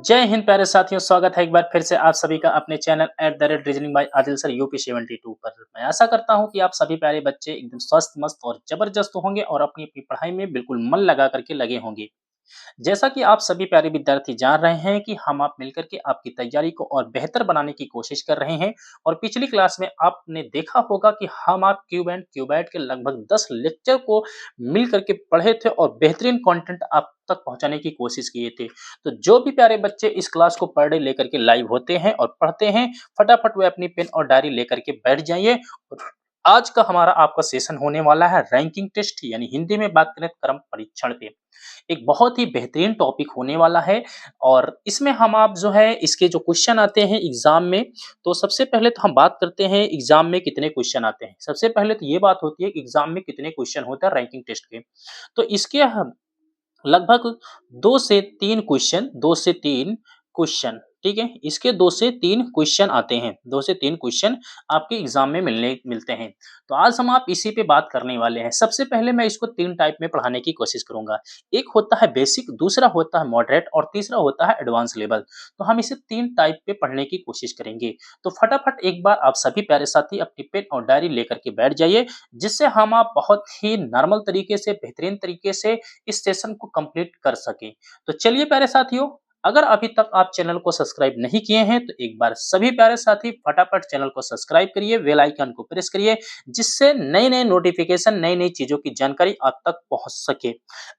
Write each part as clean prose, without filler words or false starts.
जय हिंद प्यारे साथियों, स्वागत है एक बार फिर से आप सभी का अपने channel @reasoning bye Adil sir UP 72 पर। मैं आशा करता हूं कि आप सभी प्यारे बच्चे एकदम स्वस्थ, मस्त और जबरदस्त होंगे और अपनी अपनी पढ़ाई में बिल्कुल मन लगा करके लगे होंगे। जैसा कि आप सभी प्यारे विद्यार्थी जान रहे हैं कि हम आप मिलकर के आपकी तैयारी को और बेहतर बनाने की कोशिश कर रहे हैं और पिछली क्लास में आपने देखा होगा कि हम आप क्यूब एंड क्यूबाइट के लगभग 10 लेक्चर को मिल करके पढ़े थे और बेहतरीन कंटेंट आप तक पहुंचाने की कोशिश किए थे। तो जो भी प्यारे बच्चे इस क्लास को पर डे लेकर के लाइव होते हैं और पढ़ते हैं, फटाफट वे अपनी पेन और डायरी लेकर के बैठ जाइए। और आज का हमारा आपका सेशन होने वाला है रैंकिंग टेस्ट, यानी हिंदी में बात करें क्रम परीक्षण पे। एक बहुत ही बेहतरीन टॉपिक होने वाला है और इसमें हम आप जो है इसके जो क्वेश्चन आते हैं एग्जाम में, तो सबसे पहले तो हम बात करते हैं एग्जाम में कितने क्वेश्चन आते हैं। सबसे पहले तो ये बात होती है कि एग्जाम में कितने क्वेश्चन होते हैं रैंकिंग टेस्ट के। तो इसके हम लगभग 2 से 3 क्वेश्चन, ठीक है? इसके 2 से 3 क्वेश्चन आते हैं। 2 से 3 क्वेश्चन आपके एग्ज़ाम में मिलते हैं। तो आज हम आप इसी पे बात करने वाले हैं। सबसे पहले मैं इसको 3 टाइप में पढ़ाने की कोशिश करूँगा। एक होता है बेसिक, दूसरा होता है मॉडरेट और तीसरा होता है एडवांस लेवल। तो हम इसे 3 टाइप पे पढ़ने की कोशिश करेंगे। तो फटाफट एक बार आप सभी प्यारे साथी अपनी पेन और डायरी लेकर के बैठ जाइए, जिससे हम आप बहुत ही नॉर्मल तरीके से, बेहतरीन तरीके से इस सेशन को कंप्लीट कर सकें। तो चलिए प्यारे साथियों, अगर अभी तक आप चैनल को सब्सक्राइब नहीं किए हैं तो एक बार सभी प्यारे साथी फटाफट चैनल को सब्सक्राइब करिए, बेल आइकन को प्रेस करिए, जिससे नए-नए नोटिफिकेशन, नई-नई चीजों की जानकारी आप तक पहुंच सके।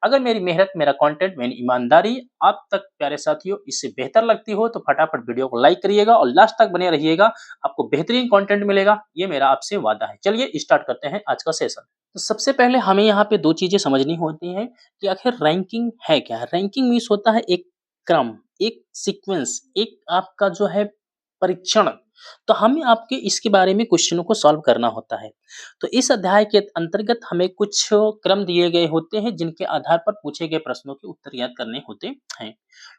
अगर मेरी मेहनत, मेरा कंटेंट, मेरी ईमानदारी आप तक प्यारे साथियों इससे बेहतर लगती हो तो फटाफट वीडियो को लाइक करिएगा और लास्ट तक बने रहिएगा। आपको बेहतरीन कंटेंट मिलेगा, ये मेरा आपसे वादा है। चलिए स्टार्ट करते हैं आज का सेशन। तो सबसे पहले हमें यहाँ पे 2 चीज़ें समझनी होती हैं कि आखिर रैंकिंग है क्या? रैंकिंग मीन्स होता है एक क्रम, एक सीक्वेंस, एक आपका जो है परीक्षण। तो हमें आपके इसके बारे में क्वेश्चनों को सॉल्व करना होता है। तो इस अध्याय के अंतर्गत हमें कुछ क्रम दिए गए होते हैं जिनके आधार पर पूछे गए प्रश्नों के उत्तर याद करने होते हैं।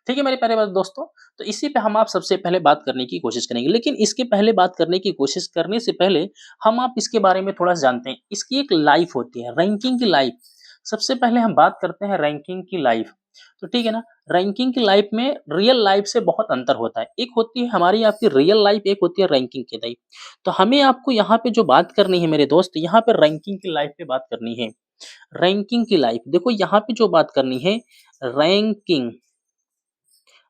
ठीक है मेरे प्यारे दोस्तों? तो इसी पे हम आप सबसे पहले बात करने की कोशिश करेंगे। लेकिन इसके पहले बात करने की कोशिश करने से पहले हम आप इसके बारे में थोड़ा-सा जानते हैं। इसकी एक लाइफ होती है, रैंकिंग की लाइफ। सबसे पहले हम बात करते हैं रैंकिंग की लाइफ। तो ठीक है ना? रैंकिंग की लाइफ में रियल लाइफ से बहुत अंतर होता है। एक होती है हमारी आपकी रियल लाइफ, एक होती है रैंकिंग की लाइफ। तो हमें आपको यहाँ पे जो बात करनी है मेरे दोस्त, यहाँ पे रैंकिंग की लाइफ पे बात करनी है। रैंकिंग की लाइफ, देखो यहाँ पे जो बात करनी है रैंकिंग,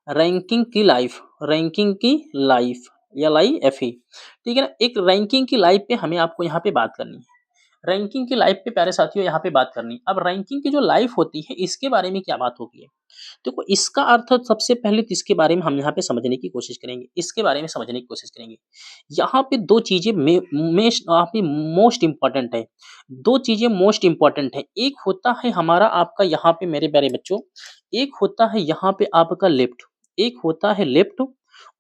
रैंकिंग की लाइफ, रैंकिंग की लाइफ, LIFE, ठीक है ना? एक रैंकिंग की लाइफ पे हमें आपको यहाँ पे बात करनी है। रैंकिंग की लाइफ पे प्यारे साथियों यहाँ पे बात करनी है। अब रैंकिंग की जो लाइफ होती है इसके बारे में क्या बात होती है? देखो इसका अर्थ सबसे पहले तो इसके बारे में हम यहाँ पे समझने की कोशिश करेंगे। इसके बारे में समझने की कोशिश करेंगे। यहाँ पे 2 चीज़ें मोस्ट इम्पोर्टेंट है। 2 चीज़ें मोस्ट इम्पोर्टेंट है। एक होता है हमारा आपका यहाँ पे मेरे प्यारे बच्चों, एक होता है यहाँ पे आपका लेफ्ट, एक होता है लेफ्ट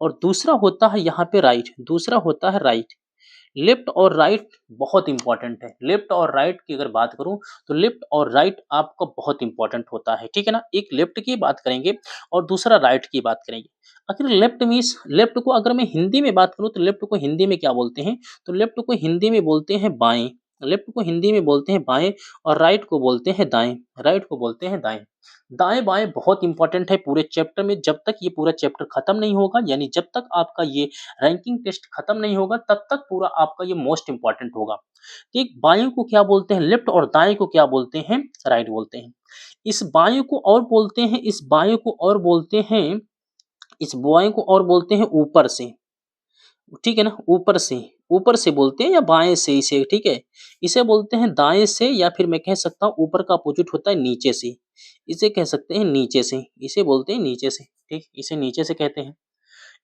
और दूसरा होता है यहाँ पे राइट, दूसरा होता है राइट। लेफ्ट और राइट बहुत इंपॉर्टेंट है। लेफ्ट और राइट की अगर बात करूं तो लेफ्ट और राइट आपका बहुत इंपॉर्टेंट होता है, ठीक है ना? एक लेफ्ट की बात करेंगे और दूसरा राइट की बात करेंगे। आखिर लेफ्ट मीन्स, लेफ्ट को अगर मैं हिंदी में बात करूं तो लेफ्ट को हिंदी में क्या बोलते हैं? तो लेफ्ट को हिंदी में बोलते हैं बाएं, लेफ्ट को हिंदी में बोलते हैं बाएं और राइट को बोलते हैं दाएं, राइट को बोलते हैं दाएं। दाएं बाएं बहुत इंपॉर्टेंट है पूरे चैप्टर में। जब तक ये पूरा चैप्टर खत्म नहीं होगा, यानी जब तक आपका ये रैंकिंग टेस्ट खत्म नहीं होगा, तब तक पूरा आपका ये मोस्ट इंपॉर्टेंट होगा। ठीक, बाएं को क्या बोलते हैं लेफ्ट और दाएं को क्या बोलते हैं राइट बोलते हैं। इस बाएं को और बोलते हैं, इस बाएं को और बोलते हैं, इस बाएं को और बोलते हैं ऊपर से, ठीक है ना? ऊपर से, ऊपर से बोलते हैं या बाएं से इसे, ठीक है? इसे बोलते हैं दाएं से, या फिर मैं कह सकता हूँ ऊपर का अपोजिट होता है नीचे से। इसे कह सकते हैं नीचे से, इसे बोलते हैं नीचे से, ठीक? इसे नीचे से कहते हैं।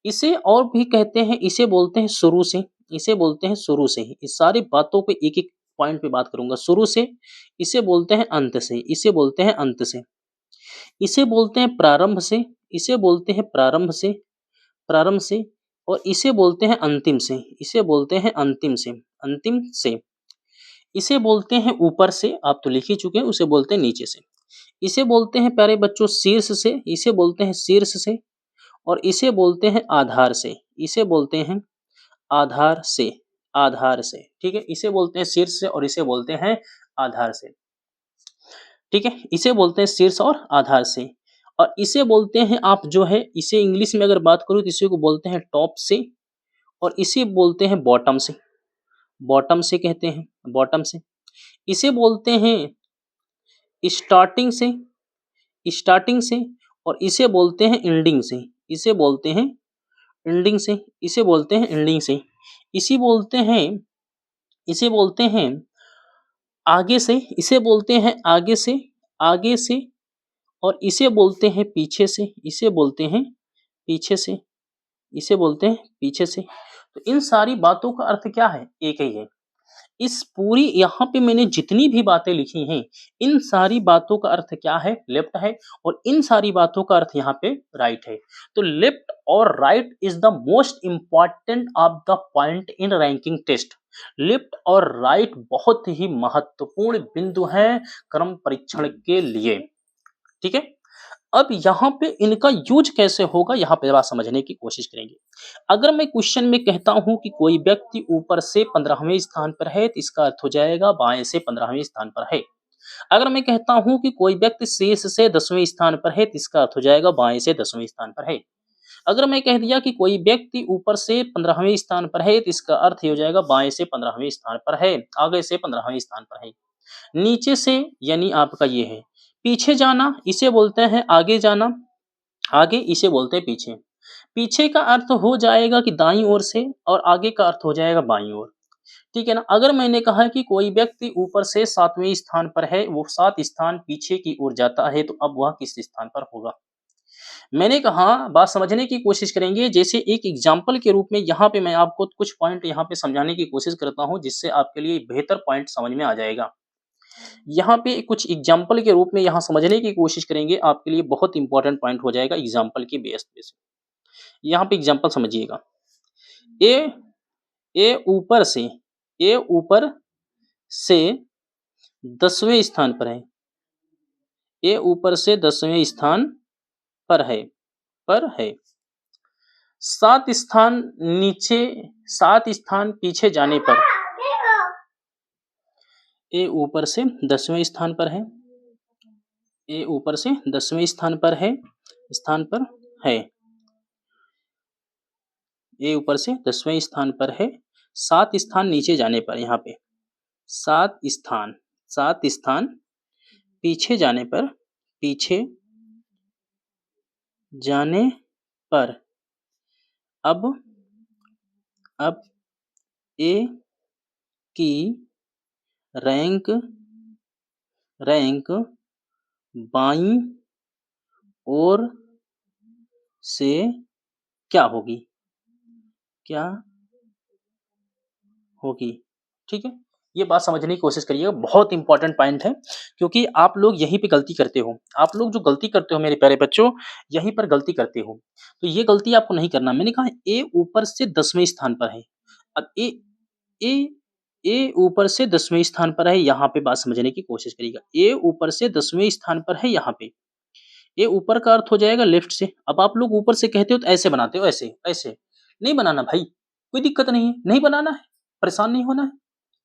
इसे और भी कहते हैं, इसे बोलते हैं शुरू से, इसे बोलते हैं शुरू से। इस सारी बातों पे एक-एक पॉइंट पे बात करूँगा। शुरू से, इसे बोलते हैं अंत से, इसे बोलते हैं अंत से। इसे बोलते हैं प्रारंभ से, इसे बोलते हैं प्रारंभ से, प्रारंभ से और इसे बोलते हैं अंतिम से, इसे बोलते हैं अंतिम से, अंतिम से। इसे बोलते हैं ऊपर से, आप तो लिख ही चुके हैं, उसे बोलते हैं नीचे से। इसे बोलते हैं प्यारे बच्चों शीर्ष से, इसे बोलते हैं शीर्ष से और इसे बोलते हैं आधार से, इसे बोलते हैं आधार से, आधार से, ठीक है? इसे बोलते हैं शीर्ष से और इसे बोलते हैं आधार से, ठीक है? इसे बोलते हैं शीर्ष और आधार से। और इसे बोलते हैं आप जो है इसे इंग्लिश में अगर बात करूँ तो इसी को बोलते हैं टॉप से और इसे बोलते हैं बॉटम से। बॉटम से कहते हैं, बॉटम से। इसे बोलते हैं स्टार्टिंग से, स्टार्टिंग से और इसे बोलते हैं एंडिंग से। इसे बोलते हैं एंडिंग से, इसे बोलते हैं एंडिंग से। इसी बोलते हैं, इसे बोलते हैं आगे से, इसे बोलते हैं आगे से, आगे से और इसे बोलते हैं पीछे से, इसे बोलते हैं पीछे से, इसे बोलते हैं पीछे से। तो इन सारी बातों का अर्थ क्या है? एक ही है। इस पूरी यहाँ पे मैंने जितनी भी बातें लिखी हैं, इन सारी बातों का अर्थ क्या है? लेफ्ट है और इन सारी बातों का अर्थ यहाँ पे राइट है। तो लेफ्ट और right is the most important of the point in ranking test. Left और राइट बहुत ही महत्वपूर्ण बिंदु हैं क्रम परीक्षण के लिए। ठीक है, अब यहाँ पे इनका यूज कैसे होगा यहाँ पे बात समझने की कोशिश करेंगे। अगर मैं क्वेश्चन में कहता हूं कि कोई व्यक्ति ऊपर से 15वें स्थान पर है तो इसका अर्थ हो जाएगा बाएं से 15वें स्थान पर है। अगर मैं कहता हूं कि कोई व्यक्ति शेष से 10वें स्थान पर है तो इसका अर्थ हो जाएगा बाएं से 10वें स्थान पर है। अगर मैं कह दिया कि कोई व्यक्ति ऊपर से 15वें स्थान पर है तो इसका अर्थ हो जाएगा बाएं से 15वें स्थान पर है, आगे से 15वें स्थान पर है। नीचे से यानी आपका ये है, पीछे जाना इसे बोलते हैं आगे जाना, आगे इसे बोलते हैं पीछे। पीछे का अर्थ हो जाएगा कि दाईं ओर से और आगे का अर्थ हो जाएगा बाईं ओर। ठीक है ना। अगर मैंने कहा कि कोई व्यक्ति ऊपर से 7वें स्थान पर है, वो 7 स्थान पीछे की ओर जाता है, तो अब वह किस स्थान पर होगा? मैंने कहा बात समझने की कोशिश करेंगे। जैसे एक एग्जाम्पल के रूप में यहाँ पे मैं आपको कुछ पॉइंट यहाँ पे समझाने की कोशिश करता हूँ जिससे आपके लिए बेहतर पॉइंट समझ में आ जाएगा। यहाँ पे कुछ एग्जाम्पल के रूप में यहाँ समझने की कोशिश करेंगे, आपके लिए बहुत इंपॉर्टेंट पॉइंट हो जाएगा एग्जाम्पल के बेस पे से। यहाँ पे एग्जाम्पल समझिएगा। ए ए ऊपर से, ए ऊपर से 10वें स्थान पर है। ए ऊपर से 10वें स्थान पर है, पर है। 7 स्थान नीचे, 7 स्थान पीछे जाने पर ए ऊपर से 10वें स्थान पर है। ए ऊपर से 10वें स्थान पर है, स्थान पर है। ए ऊपर से 10वें स्थान पर है। 7 स्थान नीचे जाने पर, यहाँ पे 7 स्थान, 7 स्थान पीछे जाने पर, पीछे जाने पर अब ए की रैंक बाईं ओर से क्या होगी? क्या होगी? ठीक है, ये बात समझने की कोशिश करिएगा, बहुत इंपॉर्टेंट पॉइंट है क्योंकि आप लोग यहीं पे गलती करते हो। आप लोग जो गलती करते हो मेरे प्यारे बच्चों, यहीं पर गलती करते हो। तो ये गलती आपको नहीं करना। मैंने कहा ए ऊपर से 10वें स्थान पर है। अब ए ए ऊपर से 10वें स्थान पर है, यहाँ पे बात समझने की कोशिश करिएगा। ए ऊपर से 10वें स्थान पर है यहाँ पे। ए ऊपर का अर्थ हो जाएगा लेफ्ट से। अब आप लोग ऊपर से कहते हो तो ऐसे बनाते हो, ऐसे, ऐसे। नहीं बनाना भाई, कोई दिक्कत नहीं है, नहीं बनाना है, परेशान नहीं होना है।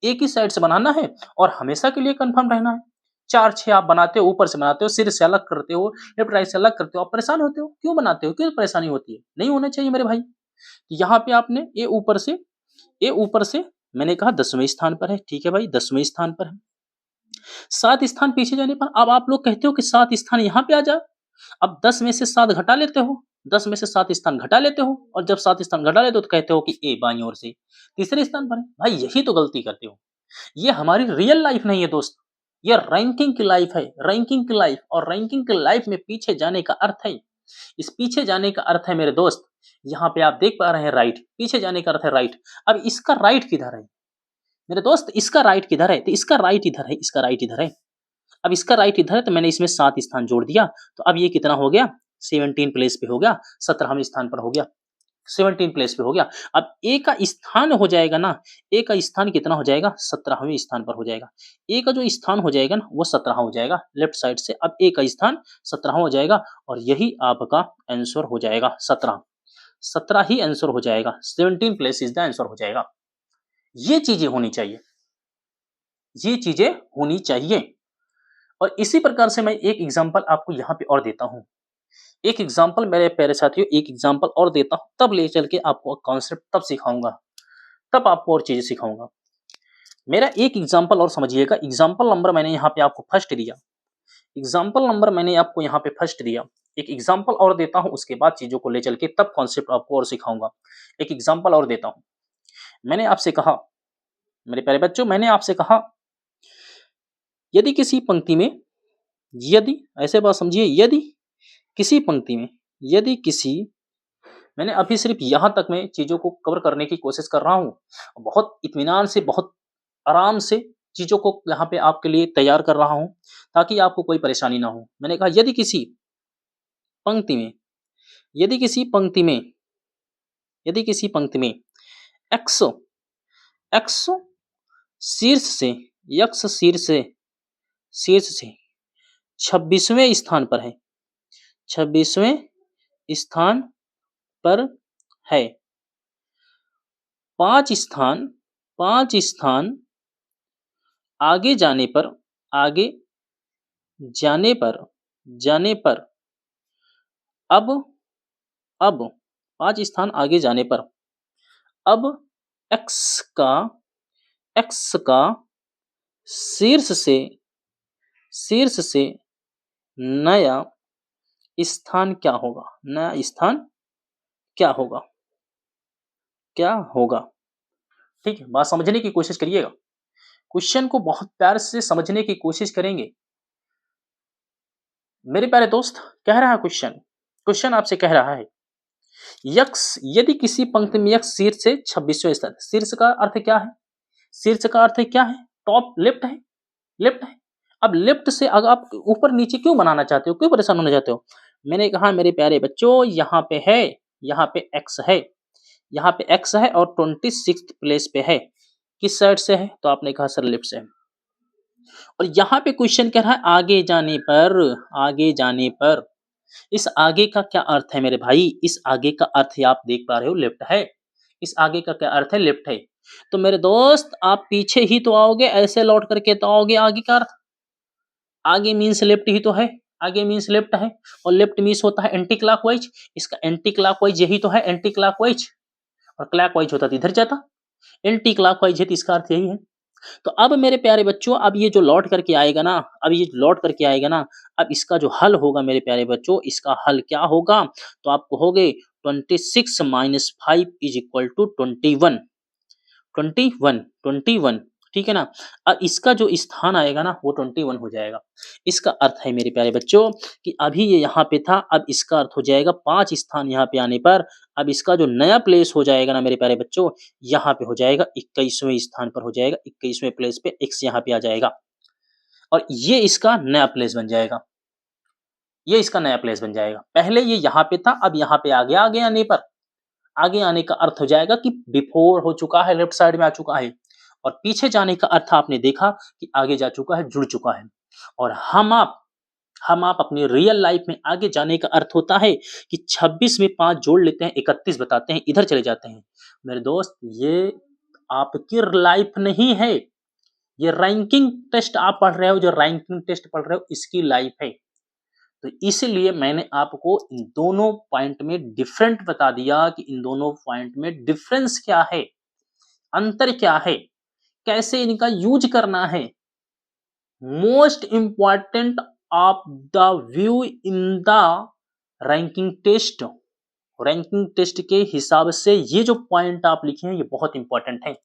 एक ही साइड से बनाना है और हमेशा के लिए कंफर्म रहना है। 4-6 आप बनाते हो, ऊपर से बनाते हो, सिर से अलग करते हो, लेफ्ट राइट से अलग करते हो, आप परेशान होते हो। क्यों बनाते हो? क्यों परेशानी होती है? नहीं होना चाहिए मेरे भाई। यहाँ पे आपने ए ऊपर से मैंने कहा 10वें स्थान पर है। ठीक है भाई, 10वें स्थान पर है। 7 स्थान पीछे जाने पर अब आप लोग कहते हो कि 7 स्थान यहाँ पे आ जा। अब 10 में से 7 घटा लेते हो, 10 में से 7 स्थान घटा लेते हो और जब 7 स्थान घटा लेते हो तो कहते हो कि ए बाईं ओर से तीसरे स्थान पर है। भाई यही तो गलती करते हो। ये हमारी रियल लाइफ नहीं है दोस्त, ये रैंकिंग की लाइफ है, रैंकिंग की लाइफ। और रैंकिंग की लाइफ में पीछे जाने का अर्थ है, इस पीछे जाने का अर्थ है मेरे दोस्त, यहाँ पे आप देख पा रहे हैं राइट, पीछे जाने का अर्थ है राइट। अब इसका राइट किधर है मेरे दोस्त? इसका राइट किधर है? तो इसका राइट इधर है, इसका राइट इधर है। अब इसका राइट इधर है तो मैंने इसमें 7 स्थान जोड़ दिया, तो अब ये कितना हो गया? 17 प्लेस पे हो गया, 17वें स्थान पर हो गया, 17 प्लेस पे हो गया। अब ए का स्थान हो जाएगा ना, ए का स्थान कितना हो जाएगा? 17वें स्थान पर हो जाएगा। ए का जो स्थान हो जाएगा ना वो 17 हो जाएगा लेफ्ट साइड से। अब ए का स्थान 17 हो जाएगा और यही आपका आंसर हो जाएगा 17। 17 ही आंसर हो जाएगा, 17 प्लेस इज द आंसर हो जाएगा। ये चीजें होनी चाहिए, ये चीजें होनी चाहिए। और इसी प्रकार से मैं एक एग्जांपल आपको यहाँ पे और देता हूँ। एक एग्ज़ाम्पल मेरे प्यारे साथियों, एक एग्ज़ाम्पल और देता हूँ, तब ले चल के आपको कॉन्सेप्ट तब सिखाऊँगा, तब आपको और चीज़ें सिखाऊँगा। मेरा एक एग्ज़ाम्पल और समझिएगा, एग्ज़ाम्पल नंबर मैंने यहाँ पे आपको फर्स्ट दिया, एग्ज़ाम्पल नंबर मैंने आपको यहाँ पे फर्स्ट दिया। एक एग्ज़ाम्पल और देता हूँ, उसके बाद चीज़ों को ले चल के तब कॉन्सेप्ट आपको और सिखाऊँगा। एक एग्ज़ाम्पल और देता हूँ। मैंने आपसे कहा, मेरे प्यारे बच्चों, मैंने आपसे कहा, यदि किसी पंक्ति में, यदि ऐसे बात समझिए, यदि किसी पंक्ति में, यदि किसी, मैंने अभी सिर्फ यहाँ तक मैं चीज़ों को कवर करने की कोशिश कर रहा हूँ। बहुत इत्मीनान से, बहुत आराम से चीज़ों को यहाँ पे आपके लिए तैयार कर रहा हूँ, ताकि आपको कोई परेशानी ना हो। मैंने कहा यदि किसी पंक्ति में, यदि किसी पंक्ति में, यदि किसी पंक्ति में एक्स, एक्स शीर्ष से, यक्स शीर्ष से, शीर्ष से 26वें स्थान पर है, 26वें स्थान पर है। 5 स्थान, 5 स्थान आगे जाने पर, आगे जाने पर, जाने पर, अब 5 स्थान आगे जाने पर, अब एक्स का, एक्स का शीर्ष से, शीर्ष से नया स्थान क्या होगा? नया स्थान क्या होगा? क्या होगा? ठीक है, बात समझने की कोशिश करिएगा। क्वेश्चन को बहुत प्यार से समझने की कोशिश करेंगे। मेरे प्यारे दोस्त, कह रहा है क्वेश्चन, क्वेश्चन आपसे कह रहा है, यक्स, यदि किसी पंक्ति में यक्स शीर्ष से 26वें स्थान, शीर्ष का अर्थ क्या है? शीर्ष का अर्थ क्या है? टॉप, लेफ्ट है, लेफ्ट है। अब लेफ्ट से अगर आप ऊपर नीचे क्यों बनाना चाहते हो? क्यों परेशान होना चाहते हो? मैंने कहा मेरे प्यारे बच्चों, यहाँ पे है, यहाँ पे एक्स है, यहाँ पे एक्स है और 26th प्लेस पे है। किस साइड से है? तो आपने कहा सर लेफ्ट से है। और यहाँ पे क्वेश्चन कह रहा है आगे जाने पर, आगे जाने पर। इस आगे का क्या अर्थ है मेरे भाई? इस आगे का अर्थ ही आप देख पा रहे हो, लेफ्ट है। इस आगे का क्या अर्थ है? लेफ्ट है। तो मेरे दोस्त, आप पीछे ही तो आओगे, ऐसे लौट करके तो आओगे। आगे का अर्थ, आगे मीन्स लेफ्ट ही तो है, आगे मीन्स लेफ्ट है, और लेफ्ट मीन्स होता है एंटी क्लॉकवाइज। इसका एंटी क्लॉकवाइज यही तो है, एंटी क्लॉकवाइज, और क्लॉकवाइज होता तो इधर जाता, एंटी क्लॉकवाइज है तो इसका अर्थ यही है। तो अब मेरे प्यारे बच्चों, अब ये जो लौट करके आएगा ना, अब ये लौट करके आएगा ना, अब इसका जो हल होगा मेरे प्यारे बच्चों, इसका हल क्या होगा? तो आप कहोगे 26 माइनस 5 इज इक्वल टू 21, 21, 21, ठीक है ना? अब इसका जो स्थान आएगा ना, वो 21 हो जाएगा। इसका अर्थ है मेरे प्यारे बच्चों कि अभी ये यहाँ पे था, अब इसका अर्थ हो जाएगा 5 स्थान यहाँ पे आने पर, अब इसका जो नया प्लेस हो जाएगा ना मेरे प्यारे बच्चों, यहाँ पे हो जाएगा 21वें स्थान पर हो जाएगा, 21वें प्लेस पे एक्स यहाँ पे आ जाएगा, और ये इसका नया प्लेस बन जाएगा। ये इसका नया प्लेस बन जाएगा। पहले ये यहाँ पे था, अब यहाँ पे आ गया। आगे आने पर, आगे आने का अर्थ हो जाएगा कि बिफोर हो चुका है, लेफ्ट साइड में आ चुका है, और पीछे जाने का अर्थ आपने देखा कि आगे जा चुका है, जुड़ चुका है। और हम आप अपनी रियल लाइफ में आगे जाने का अर्थ होता है कि 26 में 5 जोड़ लेते हैं, 31 बताते हैं, इधर चले जाते हैं। मेरे दोस्त, ये आपकी लाइफ नहीं है, ये रैंकिंग टेस्ट आप पढ़ रहे हो, जो रैंकिंग टेस्ट पढ़ रहे हो, इसकी लाइफ है। तो इसलिए मैंने आपको इन दोनों पॉइंट में डिफरेंट बता दिया कि इन दोनों पॉइंट में डिफरेंस क्या है, अंतर क्या है, कैसे इनका यूज करना है। Most important of the view in the ranking test, ranking test के हिसाब से ये जो पॉइंट आप लिखे हैं, ये बहुत इंपॉर्टेंट है।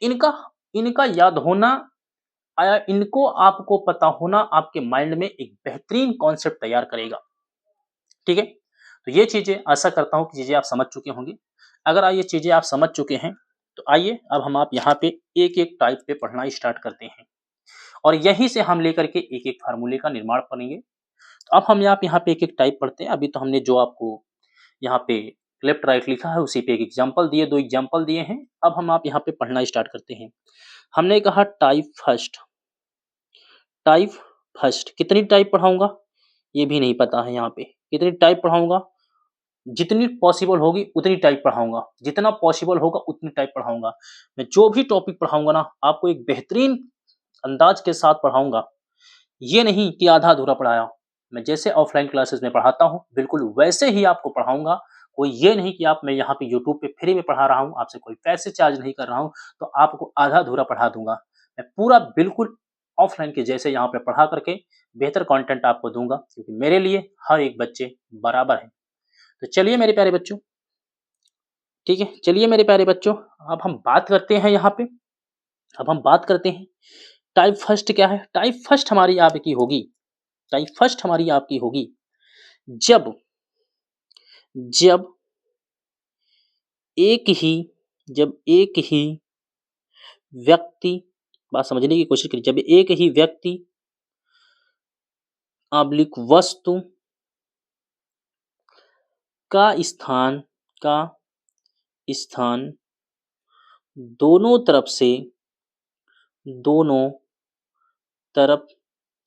इनका इनका याद होना, आया इनको आपको पता होना, आपके माइंड में एक बेहतरीन कॉन्सेप्ट तैयार करेगा। ठीक है? तो ये चीजें आशा करता हूं कि चीजें आप समझ चुके होंगे। अगर ये चीजें आप समझ चुके हैं, तो आइए अब हम आप यहाँ पे एक एक टाइप पे पढ़ना स्टार्ट करते हैं, और यहीं से हम लेकर के एक एक फार्मूले का निर्माण करेंगे। तो अब हम यहाँ पे एक एक टाइप पढ़ते हैं। अभी तो हमने जो आपको यहाँ पे लेफ्ट राइट लिखा है, उसी पे एक एग्जाम्पल दिए, 2 एग्जाम्पल दिए हैं। अब हम आप यहाँ पे पढ़ना स्टार्ट करते हैं। हमने कहा टाइप फर्स्ट, टाइप फर्स्ट कितनी टाइप पढ़ाऊंगा ये भी नहीं पता है। यहाँ पे कितनी टाइप पढ़ाऊंगा, जितनी पॉसिबल होगी उतनी टाइप पढ़ाऊंगा, जितना पॉसिबल होगा उतनी टाइप पढ़ाऊंगा। मैं जो भी टॉपिक पढ़ाऊंगा ना, आपको एक बेहतरीन अंदाज के साथ पढ़ाऊंगा। ये नहीं कि आधा अधूरा पढ़ाया, मैं जैसे ऑफलाइन क्लासेस में पढ़ाता हूँ, बिल्कुल वैसे ही आपको पढ़ाऊँगा। कोई ये नहीं कि आप मैं यहाँ पे यूट्यूब पे फ्री में पढ़ा रहा हूँ, आपसे कोई पैसे चार्ज नहीं कर रहा हूँ, तो आपको आधा-अधूरा पढ़ा दूँगा। मैं पूरा बिल्कुल ऑफलाइन के जैसे यहाँ पे पढ़ा करके बेहतर कंटेंट आपको दूँगा, क्योंकि मेरे लिए हर एक बच्चे बराबर हैं। तो चलिए मेरे प्यारे बच्चों, ठीक है? चलिए मेरे प्यारे बच्चों, अब हम बात करते हैं यहाँ पे, अब हम बात करते हैं टाइप फर्स्ट क्या है? टाइप फर्स्ट हमारी आपकी होगी, टाइप फर्स्ट हमारी आपकी होगी जब जब एक ही जब एक ही व्यक्ति, बात समझने की कोशिश करिए, जब एक ही व्यक्ति ऑब्लिक वस्तु का स्थान का स्थान दोनों तरफ से दोनों तरफ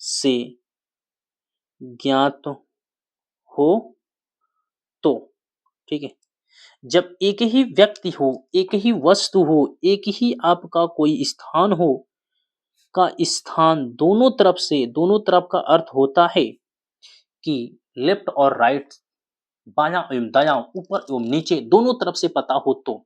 से ज्ञात हो तो, ठीक है? जब एक ही व्यक्ति हो, एक ही वस्तु हो, एक ही आपका कोई स्थान हो, का स्थान दोनों तरफ से, दोनों तरफ का अर्थ होता है कि लेफ्ट और राइट, बायां एवं दायां, ऊपर एवं नीचे दोनों तरफ से पता हो तो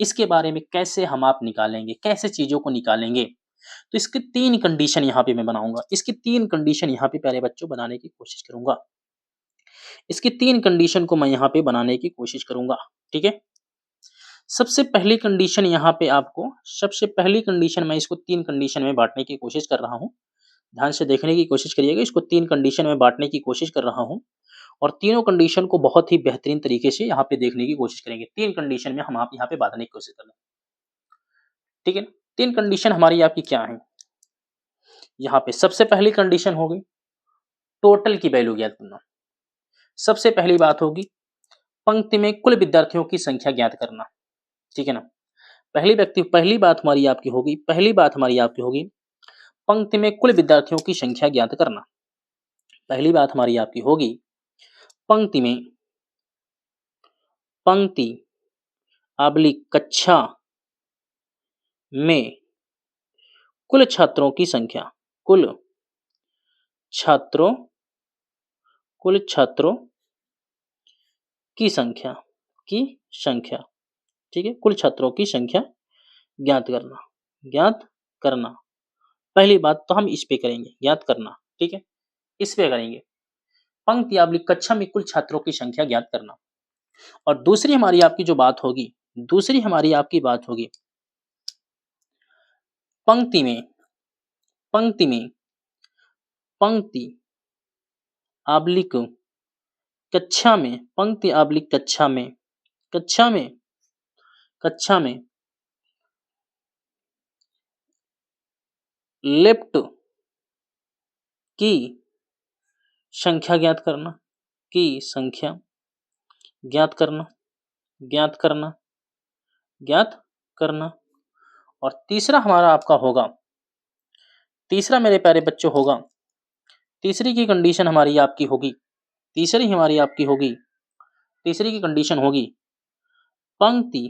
इसके बारे में कैसे हम आप निकालेंगे, कैसे चीजों को निकालेंगे? तो इसकी 3 कंडीशन यहाँ पे मैं बनाऊंगा, इसकी 3 कंडीशन यहाँ पे प्यारे बच्चों बनाने की कोशिश करूंगा। इसकी 3 कंडीशन को मैं यहाँ पे बनाने की कोशिश करूंगा, ठीक है? सबसे पहली कंडीशन यहाँ पे आपको, सबसे पहली कंडीशन मैं इसको 3 कंडीशन में बांटने की कोशिश कर रहा हूँ। ध्यान से देखने की कोशिश करिएगा, इसको 3 कंडीशन में बांटने की कोशिश कर रहा हूँ और तीनों कंडीशन को बहुत ही बेहतरीन तरीके से यहाँ पे देखने की कोशिश करेंगे। 3 कंडीशन में हम आप यहाँ पे बांटने की कोशिश कर रहे हैं, ठीक है? 3 कंडीशन हमारी आपकी क्या है? यहाँ पे सबसे पहली कंडीशन होगी टोटल की वैल्यू ज्ञात करना। सबसे पहली बात होगी पंक्ति में कुल विद्यार्थियों की संख्या ज्ञात करना, ठीक है ना? पहली बात हमारी आपकी होगी, पहली बात हमारी आपकी होगी पंक्ति में कुल विद्यार्थियों की संख्या ज्ञात करना। पहली बात हमारी आपकी होगी पंक्ति में, पंक्ति ऑब्लिक कक्षा में कुल छात्रों की संख्या, कुल छात्रों कुल छात्रों की संख्या, की संख्या, ठीक है? कुल छात्रों की संख्या ज्ञात करना, ज्ञात करना। पहली बात तो हम इस पे करेंगे, ज्ञात करना, ठीक है? इस पे करेंगे पंक्ति ऑब्लिक कक्षा में कुल छात्रों की संख्या ज्ञात करना। और दूसरी हमारी आपकी जो बात होगी, दूसरी हमारी आपकी बात होगी पंक्ति में, पंक्ति में, पंक्ति ऑब्लिक कक्षा में, पंक्ति ऑब्लिक कक्षा में, कक्षा में, कक्षा में लेफ्ट की संख्या ज्ञात करना, की संख्या ज्ञात करना, ज्ञात करना, ज्ञात करना। और तीसरा हमारा आपका होगा, तीसरा मेरे प्यारे बच्चों होगा, तीसरी की कंडीशन हमारी आपकी होगी, तीसरी हमारी आपकी होगी, तीसरी की कंडीशन होगी पंक्ति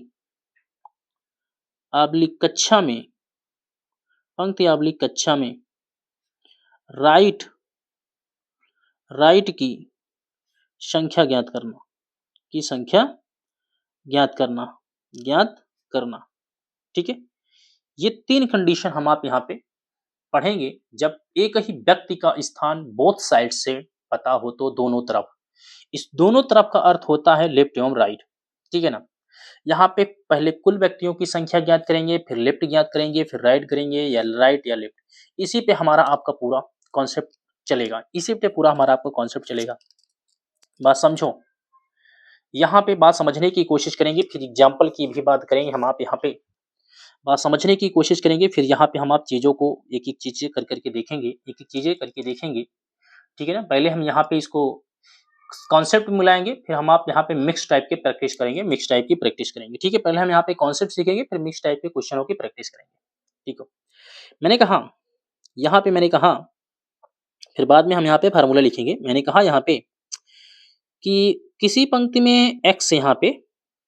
ऑब्लिक कक्षा में, पंक्ति ऑब्लिक कक्षा में राइट, राइट की संख्या ज्ञात करना, की संख्या ज्ञात करना, ज्ञात करना, ठीक है? ये 3 कंडीशन हम आप यहाँ पे पढ़ेंगे जब एक ही व्यक्ति का स्थान बोथ साइड से पता हो तो, दोनों तरफ। इस दोनों तरफ का अर्थ होता है लेफ्ट एवं राइट, ठीक है ना? यहाँ पे पहले कुल व्यक्तियों की संख्या ज्ञात करेंगे, फिर लेफ्ट ज्ञात करेंगे, फिर राइट करेंगे या राइट या लेफ्ट। इसी पे हमारा आपका पूरा कॉन्सेप्ट चलेगा, इसी पे पूरा हमारा आपका कॉन्सेप्ट चलेगा। बात समझो, यहाँ पे बात समझने की कोशिश करेंगे, फिर एग्जाम्पल की भी बात करेंगे हम आप यहाँ पे। बात समझने की कोशिश करेंगे, फिर यहाँ पे हम आप चीज़ों को एक-एक चीज़ें कर करके देखेंगे, एक-एक चीज़ें करके देखेंगे, ठीक है ना? पहले हम यहाँ पे इसको कॉन्सेप्ट मिलाएँगे, फिर हम आप यहाँ पे मिक्स टाइप के प्रैक्टिस करेंगे, मिक्स टाइप की प्रैक्टिस करेंगे, ठीक है? पहले हम यहाँ पे कॉन्सेप्ट सीखेंगे, फिर मिक्स टाइप के क्वेश्चनों की प्रैक्टिस करेंगे, ठीक है? मैंने कहा, यहाँ पे मैंने कहा, फिर बाद में हम यहाँ पे फार्मूला लिखेंगे। मैंने कहा यहाँ पे कि किसी पंक्ति में x, यहाँ पे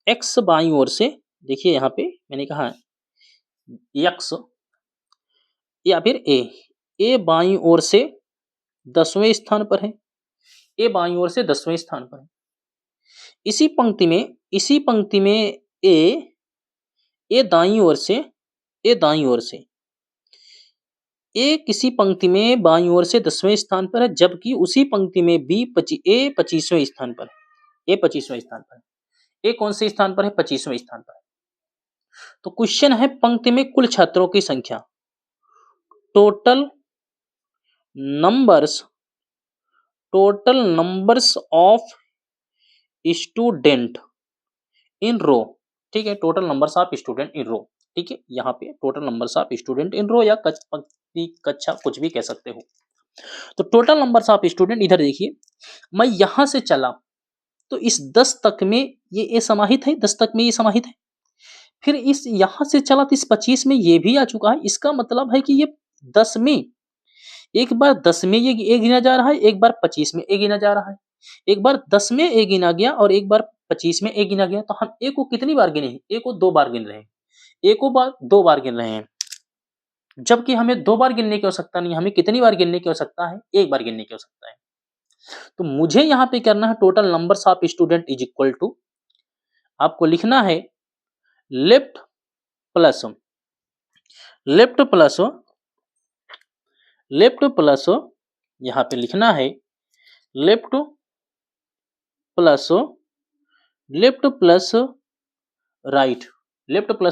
x बाईं ओर से, देखिए यहाँ पे मैंने कहा x या फिर a बाईं ओर से 10वें स्थान पर है, ए बाईं ओर से 10वें स्थान पर है। इसी पंक्ति में ए दाईं ओर से ए दाईं ओर से ए किसी पंक्ति में बाईं ओर से 10वें स्थान पर है, जबकि उसी पंक्ति में ए 25वें स्थान पर है। ए 25वें स्थान पर है। ए कौन से स्थान पर है? 25वें स्थान पर है। तो क्वेश्चन है पंक्ति में कुल छात्रों की संख्या, total numbers of student in row. ठीक है, total numbers of student in row. ठीक है, यहाँ पे total numbers of student in row या पंक्ति कक्षा कुछ भी कह सकते हो। तो टोटल नंबर्स ऑफ स्टूडेंट, इधर देखिए, मैं यहां से चला तो इस 10 तक में ये समाहित है, 10 तक में ये समाहित है। फिर इस यहां से चला तो इस 25 में ये भी आ चुका है। इसका मतलब है कि ये 10 में, एक बार 10 में ये ए गिना जा रहा है, एक बार 25 में ए गिना जा रहा है। एक बार 10 में ए गिना गया और एक बार 25 में ए गिना गया। तो हम ए को कितनी बार गिने हैं? ए को 2 बार गिन रहे हैं। ए को 2 बार गिन रहे हैं, जबकि हमें 2 बार गिनने की आवश्यकता नहीं है। हमें कितनी बार गिनने की आवश्यकता है? 1 बार गिनने की आवश्यकता है। तो मुझे यहाँ पे करना है total numbers of student is equal to, आपको लिखना है लेफ्ट प्लस यहाँ पे लिखना है लेफ्ट प्लस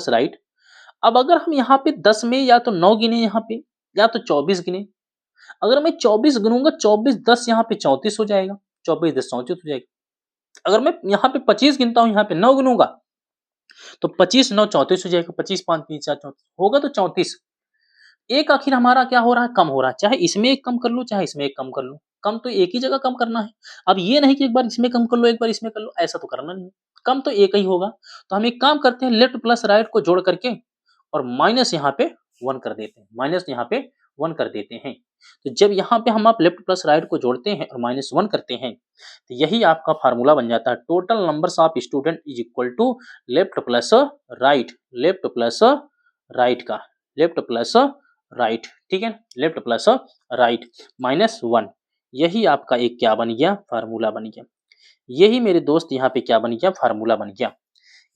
राइट। अब अगर हम यहाँ पे 10 में या तो 9 गिने, यहाँ पे या तो 24 गिने। अगर मैं 24 गिनूंगा, 24 10 यहाँ पे 34 हो जाएगा, 24 10 34 हो जाएगा। अगर मैं यहाँ पे 25 गिनता हूँ, यहाँ पे 9 गिनूंगा तो 25 9 34 हो जाएगा, 25 5 3 4 34 होगा तो 34। एक आखिर हमारा क्या हो रहा है? कम हो रहा है। चाहे इसमें एक कम कर लो, चाहे इसमें एक कम कर लो, कम तो एक ही जगह कम करना है। अब ये नहीं कि एक बार इसमें कम कर लो, एक बार इसमें कर लो, ऐसा तो करना नहीं है। कम तो एक ही होगा। तो हम एक काम करते हैं, लेफ्ट प्लस राइट को जोड़ करके और माइनस यहाँ पे 1 कर देते हैं, माइनस यहाँ पे 1 कर देते हैं। तो जब यहाँ पे हम आप लेफ्ट प्लस राइट को जोड़ते हैं और माइनस 1 करते हैं, तो यही आपका फार्मूला बन जाता है, total numbers of student is equal to left plus right का, लेफ्ट प्लस राइट। ठीक है, लेफ्ट प्लस राइट माइनस 1, यही आपका एक क्या बन गया? फार्मूला बन गया। यही मेरे दोस्त यहाँ पे क्या बन गया? फार्मूला बन गया।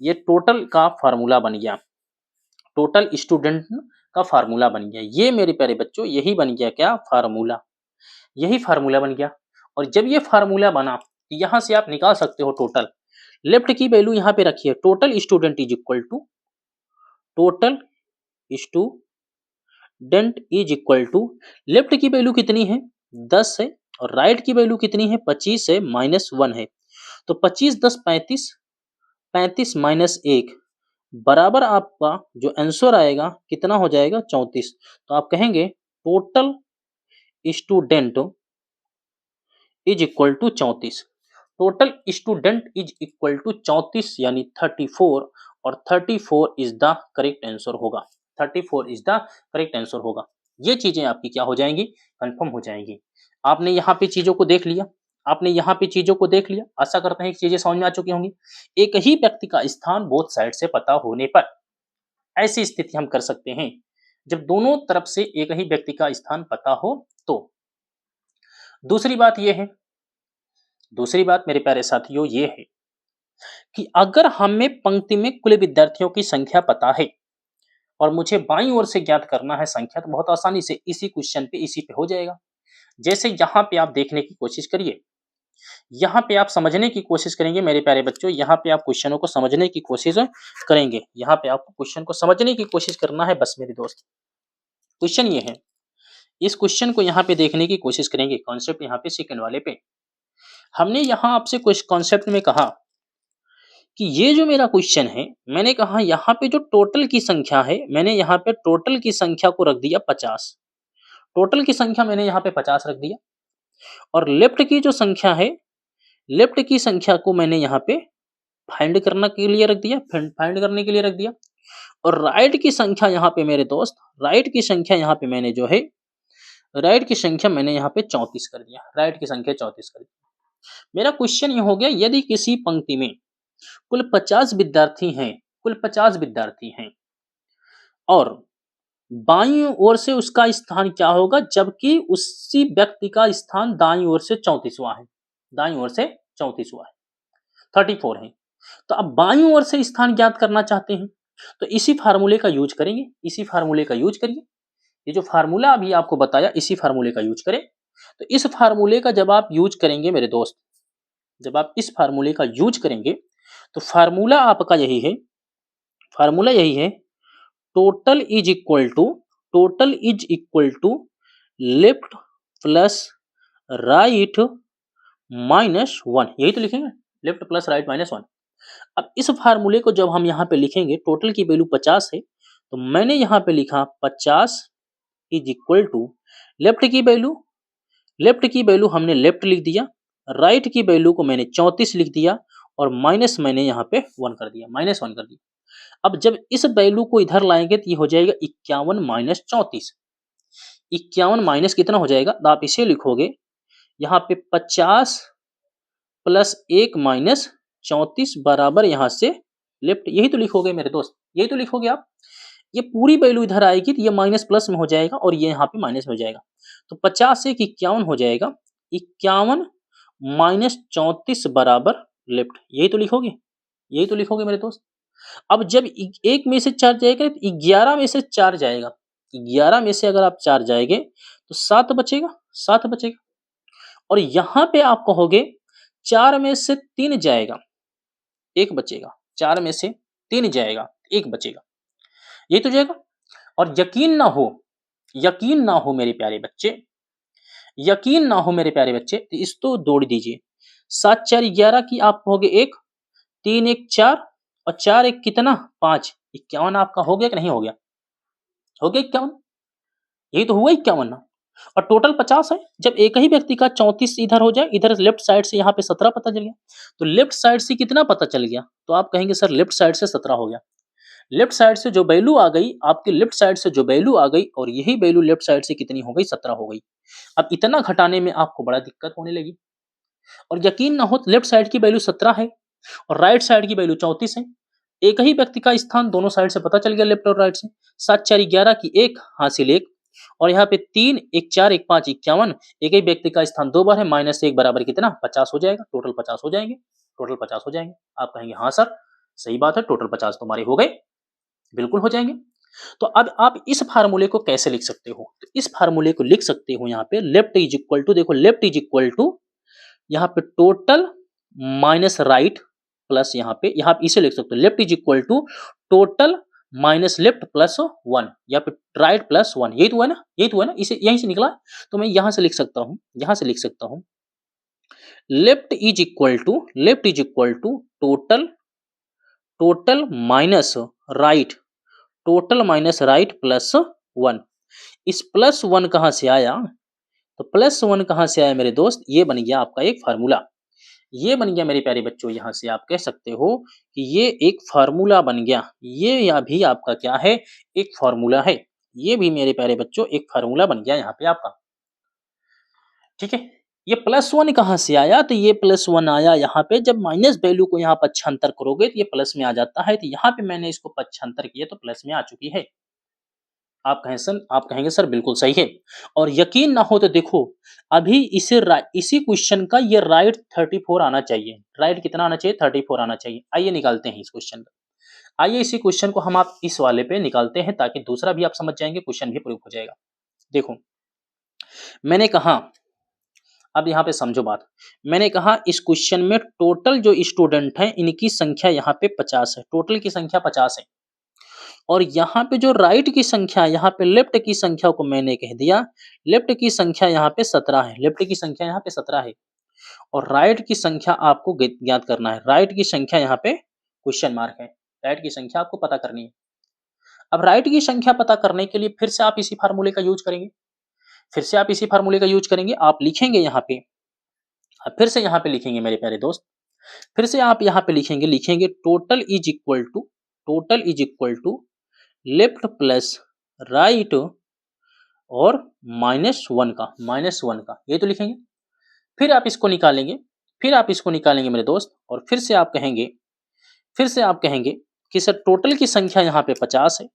ये टोटल का फार्मूला बन गया, टोटल स्टूडेंट का फार्मूला बन गया। ये मेरे प्यारे बच्चों यही बन गया क्या? फार्मूला। यही फार्मूला बन गया। और जब ये फार्मूला बना, यहां से आप निकाल सकते हो टोटल। लेफ्ट की वैल्यू यहाँ पे रखिए, total student is equal to left की वैल्यू कितनी है? 10 है, और राइट की वैल्यू कितनी है? 25 है, माइनस 1 है। तो 25 10 35, 35 माइनस 1 बराबर आपका जो आंसर आएगा कितना हो जाएगा? 34। तो आप कहेंगे total student is equal to 34। Total student is equal to 34 यानी 34, और 34 इज द करेक्ट आंसर होगा। 34 इज द करेक्ट आंसर होगा। ये चीजें आपकी क्या हो जाएंगी? कंफर्म हो जाएंगी। आपने यहाँ पे चीजों को देख लिया, आशा करते हैं कि चीजें समझ में आ चुकी होंगी। एक ही व्यक्ति का स्थान बोथ साइड से पता होने पर ऐसी स्थिति हम कर सकते हैं जब दोनों तरफ से एक ही व्यक्ति का स्थान पता हो। तो दूसरी बात मेरे प्यारे साथियों ये है कि अगर हमें पंक्ति में कुल विद्यार्थियों की संख्या पता है और मुझे बाईं ओर से ज्ञात करना है संख्या, तो बहुत आसानी से इसी क्वेश्चन पे इसी पे हो जाएगा। जैसे यहाँ पे आप देखने की कोशिश करिए, यहाँ पे आप समझने की कोशिश करेंगे मेरे प्यारे बच्चों, यहाँ पे आप क्वेश्चनों को समझने की कोशिश करेंगे। यहाँ पे आपको क्वेश्चन को समझने की कोशिश करना है बस मेरे दोस्त। क्वेश्चन ये है, इस क्वेश्चन को यहाँ पे देखने की कोशिश करेंगे। कॉन्सेप्ट यहाँ पे सेकंड वाले पे हमने यहाँ आपसे कुछ कॉन्सेप्ट में कहा कि ये जो मेरा क्वेश्चन है, मैंने कहा यहाँ पे जो टोटल की संख्या है, मैंने यहाँ पे टोटल की संख्या को रख दिया 50। टोटल की संख्या मैंने यहाँ पे 50 रख दिया, और लेफ्ट की जो संख्या है, लेफ्ट की संख्या को मैंने यहाँ पे फाइंड करने के लिए रख दिया। और राइट की संख्या यहाँ पे मेरे दोस्त, राइट की संख्या यहाँ पे मैंने जो है, राइट की संख्या मैंने यहाँ पे 34 कर दिया। राइट की संख्या 34 कर दिया। मेरा क्वेश्चन ये हो गया, यदि किसी पंक्ति में कुल 50 विद्यार्थी हैं और बाईं ओर से उसका स्थान क्या होगा, जबकि उसी व्यक्ति का स्थान दाईं ओर से 34वां है। दाईं ओर से 34 हुआ है, 34 है। तो अब बाईं ओर से स्थान ज्ञात करना चाहते हैं, तो इसी फार्मूले का यूज करेंगे, इसी फार्मूले का यूज करिए। ये जो फार्मूला अभी आपको बताया, इसी फार्मूले का यूज करें। तो इस फार्मूले का जब आप यूज करेंगे मेरे दोस्त, जब आप इस फार्मूले का यूज करेंगे, तो फार्मूला आपका यही है, फार्मूला यही है, total is equal to left plus right minus 1, यही तो लिखेंगे, लेफ्ट प्लस राइट माइनस 1। अब इस फार्मूले को जब हम यहाँ पे लिखेंगे, टोटल की वैल्यू 50 है, तो मैंने यहाँ पे लिखा 50 इज इक्वल टू लेफ्ट की वैल्यू, लेफ्ट की वैल्यू हमने लेफ्ट लिख दिया, राइट की वैल्यू को मैंने 34 लिख दिया, और माइनस मैंने यहाँ पे 1 कर दिया, माइनस 1 कर दिया। अब जब इस वैल्यू को इधर लाएंगे तो ये हो जाएगा 51 माइनस 34। 51 माइनस कितना हो जाएगा, तो आप इसे लिखोगे यहाँ पे 50 प्लस 1 माइनस 34 बराबर यहाँ से लेफ्ट, यही तो लिखोगे मेरे दोस्त, यही तो लिखोगे आप। ये पूरी वैल्यू इधर आएगी तो ये माइनस प्लस में हो जाएगा और ये यहाँ पे माइनस में हो जाएगा। तो 50 से 51 हो जाएगा, 51 माइनस 34 बराबर लेफ्ट, यही तो लिखोगे, यही तो लिखोगे मेरे दोस्त। अब जब एक में से 4 जाएगा तो 11 में से 4 जाएगा, 11 में से अगर आप 4 जाएंगे तो 7 बचेगा, 7 बचेगा। और यहाँ पे आप कहोगे 4 में से 3 जाएगा, 1 बचेगा, 4 में से 3 जाएगा, 1 बचेगा, यही तो जाएगा। और यकीन ना हो, यकीन ना हो मेरे प्यारे बच्चे, यकीन ना हो मेरे प्यारे बच्चे, तो इसको जोड़ दीजिए। 7 4 11 की आप कहोगे 1, 3 1 4 और 4 1 कितना 5, 51 आपका हो गया कि नहीं हो गया, हो गया 51, यही तो हुआ 51 ना। और टोटल 50 है, जब एक ही व्यक्ति का 34 इधर हो जाए, इधर लेफ्ट साइड से यहाँ पे 17 पता चल गया, तो लेफ्ट साइड से कितना पता चल गया, तो आप कहेंगे सर लेफ्ट साइड से 17 हो गया। लेफ्ट साइड से जो वैल्यू आ गई, आपके लेफ्ट साइड से जो वैल्यू आ गई, और यही वैल्यू लेफ्ट साइड से कितनी हो गई, 17 हो गई। अब इतना घटाने में आपको बड़ा दिक्कत होने लगी, और यकीन ना हो तो लेफ्ट साइड की वैल्यू 17 है और राइट साइड की वैल्यू 34 है। एक ही व्यक्ति का स्थान दोनों साइड से पता चल गया, लेफ्ट और राइट से। 7 4 11 की 1 हासिल 1, और यहाँ पे 3 1 4 1 5 51, एक ही व्यक्ति का स्थान 2 बार है, माइनस 1 बराबर कितना 50 हो जाएगा, टोटल 50 हो जाएंगे, टोटल 50 हो जाएंगे। आप कहेंगे हाँ सर सही बात है, टोटल 50 तुम्हारे हो गए, बिल्कुल हो जाएंगे। तो अब आप इस फार्मूले को कैसे लिख सकते हो, तो इस फार्मूले को लिख सकते हो यहाँ पे लेफ्ट इज इक्वल टू, देखो लेफ्ट इज इक्वल टू यहाँ पे टोटल माइनस राइट प्लस, यहाँ पे यहाँ इसे लिख सकते हो left is equal to total minus left plus 1, या फिर राइट प्लस 1, यही तो है ना, यही तो है ना, इसे यहीं से निकला। तो मैं यहां से लिख सकता हूं, यहां से लिख सकता हूं left is equal to, left is equal to total, total minus right, total minus right plus 1। इस प्लस 1 कहां से आया, तो प्लस 1 कहां से आया मेरे दोस्त, ये बन गया आपका एक फार्मूला, ये बन गया मेरे प्यारे बच्चों। यहां से आप कह सकते हो कि ये एक फार्मूला बन गया, ये या भी आपका क्या है, एक फार्मूला है, ये भी मेरे प्यारे बच्चों एक फार्मूला बन गया यहाँ पे आपका, ठीक है। ये प्लस 1 कहां से आया, तो ये प्लस 1 आया यहाँ पे, जब माइनस वैल्यू को यहाँ पक्षांतर करोगे तो ये प्लस में आ जाता है, तो यहाँ पे मैंने इसको पक्षांतर किया तो प्लस में आ चुकी है। आप कहेंगे सर बिल्कुल सही है, और यकीन ना हो तो देखो अभी इसी क्वेश्चन का ये राइट 34 आना चाहिए, राइट कितना आना चाहिए 34 आना चाहिए। आइए निकालते हैं इस क्वेश्चन का, आइए इसी क्वेश्चन को हम आप इस वाले पे निकालते हैं, ताकि दूसरा भी आप समझ जाएंगे, क्वेश्चन भी प्रूफ हो जाएगा। देखो मैंने कहा, अब यहाँ पे समझो बात, मैंने कहा इस क्वेश्चन में टोटल जो स्टूडेंट हैं इनकी संख्या यहाँ पे 50 है, टोटल की संख्या 50 है, और यहाँ पे जो राइट की संख्या, यहाँ पे लेफ्ट की संख्या को मैंने कह दिया, लेफ्ट की संख्या यहाँ पे 17 है, लेफ्ट की संख्या यहाँ पे 17 है, और राइट की संख्या आपको ज्ञात करना है, राइट की संख्या यहाँ पे क्वेश्चन मार्क है, राइट की संख्या आपको पता करनी है। अब राइट की संख्या पता करने के लिए फिर से आप इसी फार्मूले का यूज करेंगे, फिर से आप इसी फार्मूले का यूज करेंगे, आप लिखेंगे यहाँ पे, फिर से यहाँ पे लिखेंगे मेरे प्यारे दोस्त, फिर से आप यहाँ पे लिखेंगे, लिखेंगे total is equal to, total is equal to left plus right और -1 का, -1 का, ये तो लिखेंगे। फिर आप इसको निकालेंगे, फिर आप इसको निकालेंगे मेरे दोस्त, और फिर से आप कहेंगे, फिर से आप कहेंगे कि सर टोटल की संख्या यहाँ पे 50 है,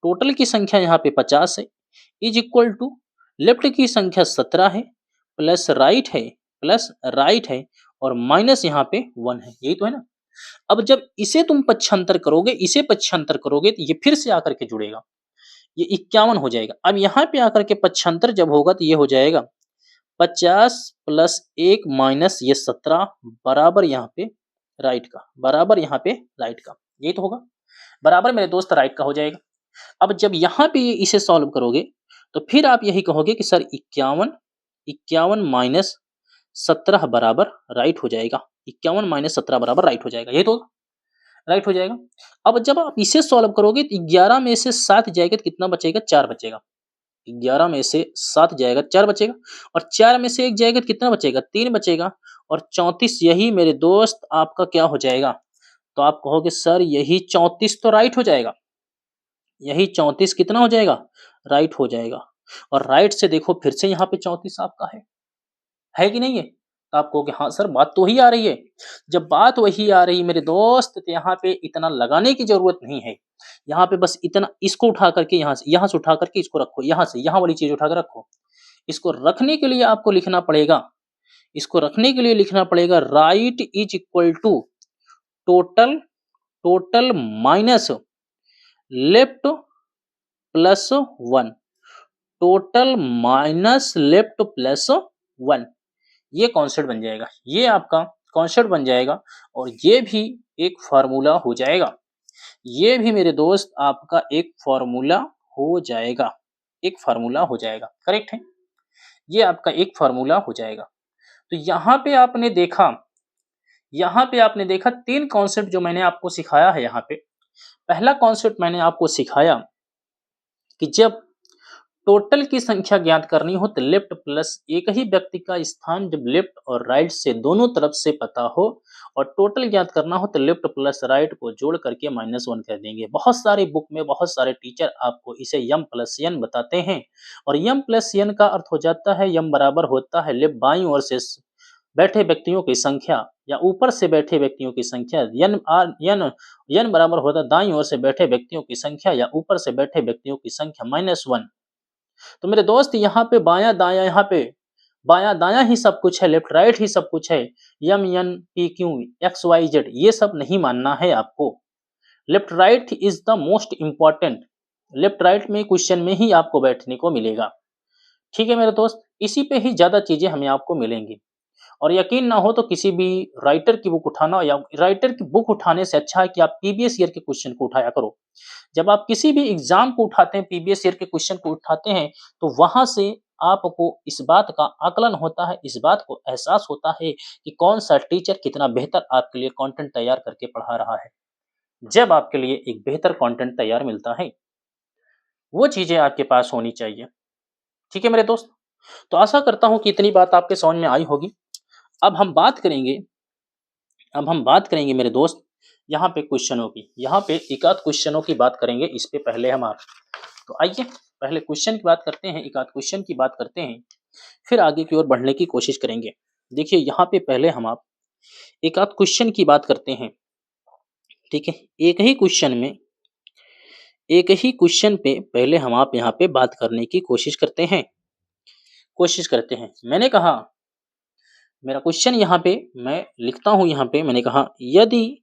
टोटल की संख्या यहाँ पे 50 है, इज इक्वल टू लेफ्ट की संख्या 17 है प्लस राइट है प्लस राइट है और माइनस यहाँ पे 1 है, यही तो है ना। अब जब इसे तुम पक्षांतर करोगे, इसे पक्षांतर करोगे तो ये फिर से आकर के जुड़ेगा, ये 51 हो जाएगा। अब यहाँ पे आकर के पक्षांतर जब होगा तो ये हो जाएगा 50 प्लस 1 माइनस ये 17 बराबर यहाँ पे राइट का, बराबर यहाँ पे राइट का, यही तो होगा। बराबर मेरे दोस्त राइट का हो जाएगा। अब जब यहाँ पे ये इसे सॉल्व करोगे तो फिर आप यही कहोगे कि सर 51 51 माइनस 17 बराबर राइट हो जाएगा, 51 माइनस 17 बराबर राइट हो जाएगा, यही तो होगा, राइट हो जाएगा। अब जब आप इसे सॉल्व करोगे तो 11 में से 7 जाएगा तो कितना बचेगा, 4 बचेगा। 11 में से 7 जाएगा 4 बचेगा और 4 में से 1 जाएगा तो कितना बचेगा, 3 बचेगा और 34 यही मेरे दोस्त आपका क्या हो जाएगा, तो आप कहोगे सर यही 34 तो राइट हो जाएगा, यही 34 कितना हो जाएगा, राइट हो जाएगा। और राइट से देखो फिर से यहाँ पे 34 आपका है कि नहीं है? तो आप कहोगे हाँ सर बात तो वही आ रही है। जब बात वही आ रही मेरे दोस्त तो यहाँ पे इतना लगाने की जरूरत नहीं है। यहाँ पे बस इतना इसको उठा करके यहाँ से उठा करके इसको रखो, यहाँ से यहाँ वाली चीज उठा कर रखो। इसको रखने के लिए आपको लिखना पड़ेगा, इसको रखने के लिए लिखना पड़ेगा right is equal to total, total minus left plus 1, total minus left plus 1, ये कॉन्सेप्ट बन जाएगा, ये आपका कॉन्सेप्ट बन जाएगा और ये भी एक फार्मूला हो जाएगा, ये भी मेरे दोस्त आपका एक फार्मूला हो जाएगा, एक फार्मूला हो जाएगा, करेक्ट है, ये आपका एक फार्मूला हो जाएगा। तो यहाँ पे आपने देखा, यहाँ पे आपने देखा 3 कॉन्सेप्ट जो मैंने आपको सिखाया है। यहाँ पे पहला कॉन्सेप्ट मैंने आपको सिखाया कि जब टोटल की संख्या ज्ञात करनी हो तो लेफ्ट प्लस एक ही व्यक्ति का स्थान जब लेफ्ट और राइट से दोनों तरफ से पता हो और टोटल ज्ञात करना हो तो लेफ्ट प्लस राइट को जोड़ करके -1 कर देंगे। बहुत सारे बुक में बहुत सारे टीचर आपको इसे यम प्लस एन बताते हैं और यम प्लस एन का अर्थ हो जाता है यम बराबर होता है लेफ्ट बाईं ओर से बैठे व्यक्तियों की संख्या या ऊपर से बैठे व्यक्तियों की संख्या, यन बराबर होता है दाईं ओर से बैठे व्यक्तियों की संख्या या ऊपर से बैठे व्यक्तियों की संख्या -1। तो मेरे दोस्त यहाँ पे बायां दायां, यहाँ पे बायां दायां ही सब कुछ है, लेफ्ट राइट ही सब कुछ है, M N P Q X Y Z ये सब नहीं मानना है आपको। Left right is the most important, left right में क्वेश्चन में ही आपको बैठने को मिलेगा, ठीक है मेरे दोस्त, इसी पे ही ज्यादा चीजें हमें आपको मिलेंगी। और यकीन ना हो तो किसी भी राइटर की बुक उठाना, या राइटर की बुक उठाने से अच्छा है कि आप प्रीवियस ईयर के क्वेश्चन को उठाया करो। जब आप किसी भी एग्जाम को उठाते हैं, प्रीवियस ईयर के क्वेश्चन को उठाते हैं तो वहां से आपको इस बात का आकलन होता है, इस बात को एहसास होता है कि कौन सा टीचर कितना बेहतर आपके लिए कंटेंट तैयार करके पढ़ा रहा है। जब आपके लिए एक बेहतर कंटेंट तैयार मिलता है वो चीजें आपके पास होनी चाहिए, ठीक है मेरे दोस्त। तो आशा करता हूं कि इतनी बात आपके समझ में आई होगी। अब हम बात करेंगे, अब हम बात करेंगे मेरे दोस्त यहाँ पे क्वेश्चनों की, यहाँ पे एक आध क्वेश्चनों की बात करेंगे। इस पे पहले हम आप तो आइए पहले क्वेश्चन की बात करते हैं, एक आध क्वेश्चन की बात करते हैं, फिर आगे की ओर बढ़ने की कोशिश करेंगे। देखिए यहाँ पे पहले हम आप एक आध क्वेश्चन की बात करते हैं, ठीक है। एक ही क्वेश्चन में, एक ही क्वेश्चन पे पहले हम आप यहाँ पे बात करने की कोशिश करते हैं, कोशिश करते हैं। मैंने कहा मेरा क्वेश्चन यहाँ पे मैं लिखता हूं, यहाँ पे मैंने कहा यदि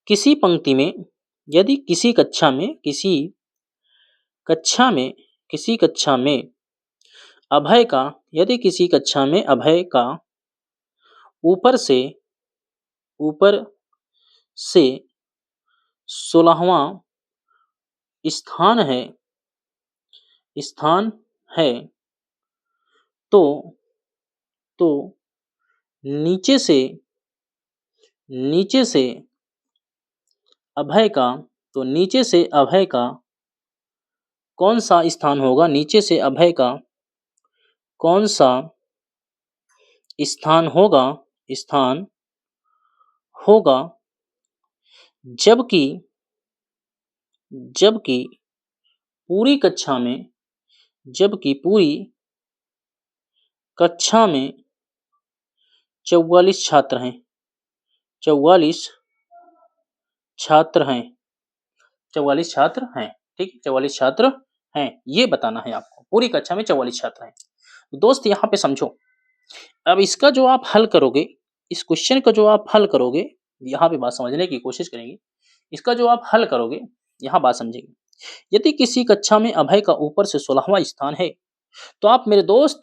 किसी पंक्ति में, यदि किसी कक्षा में, किसी कक्षा में, किसी कक्षा में अभय का, यदि किसी कक्षा में अभय का ऊपर से, ऊपर से 16वां स्थान है, स्थान है तो तो नीचे से, नीचे से अभय का, तो नीचे से अभय का कौन सा स्थान होगा, नीचे से अभय का कौन सा स्थान होगा, स्थान होगा जबकि, जबकि पूरी कक्षा में, जबकि पूरी कक्षा में 44 छात्र हैं, 44 छात्र हैं, 44 छात्र हैं, ठीक, 44 छात्र हैं, ये बताना है आपको। पूरी कक्षा में 44 छात्र हैं। तो दोस्त यहाँ पे समझो, अब इसका जो आप हल करोगे, इस क्वेश्चन का जो आप हल करोगे, यहाँ पे बात समझने की कोशिश करेंगे। इसका जो आप हल करोगे, यहाँ बात समझिए। यदि किसी कक्षा में अभय का ऊपर से 16वां स्थान है, तो आप मेरे दोस्त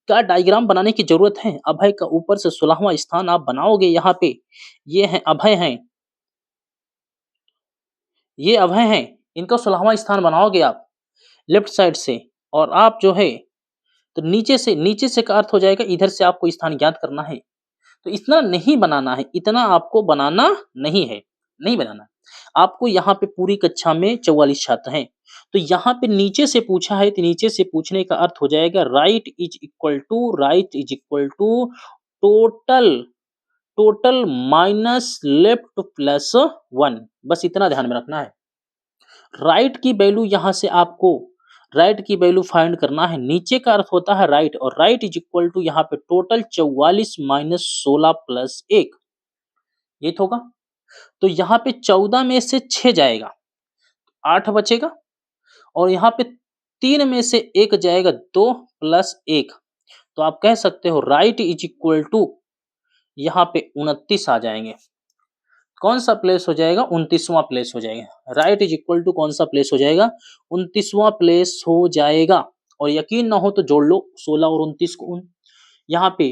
क्या डायग्राम बनाने की ज़रूरत है? अभय का ऊपर से 16वां स्थान आप बनाओगे यहाँ पे। ये हैं अभय हैं, ये अभय हैं, इनका 16वां स्थान बनाओगे आप लेफ्ट साइड से और आप जो है तो नीचे से का अर्थ हो जाएगा इधर से आपको स्थान ज्ञात करना है। तो इतना नहीं बनाना है, इतना आपको बनाना नहीं है, नहीं बनाना। आपको यहाँ पे पूरी कक्षा में 44 छात्र हैं, तो यहाँ पे नीचे से पूछा है तो नीचे से पूछने का अर्थ हो जाएगा right is equal to total total minus left plus 1, बस इतना ध्यान में रखना है। राइट की वैल्यू यहाँ से आपको राइट की वैल्यू फाइंड करना है, नीचे का अर्थ होता है राइट और राइट इज इक्वल टू यहाँ पे टोटल 44 माइनस 16 प्लस 1, ये तो होगा। तो यहाँ पे 14 में से 6 जाएगा, 8 बचेगा और यहाँ पे 3 में से 1 जाएगा, 2 प्लस 1। तो आप कह सकते हो राइट इज इक्वल टू यहाँ पे 29 आ जाएंगे। कौन सा प्लेस हो जाएगा? 29वां प्लेस हो जाएगा। राइट इज इक्वल टू कौन सा प्लेस हो जाएगा? 29वां प्लेस हो जाएगा। और यकीन ना हो तो जोड़ लो 16 और 29 को। यहाँ पे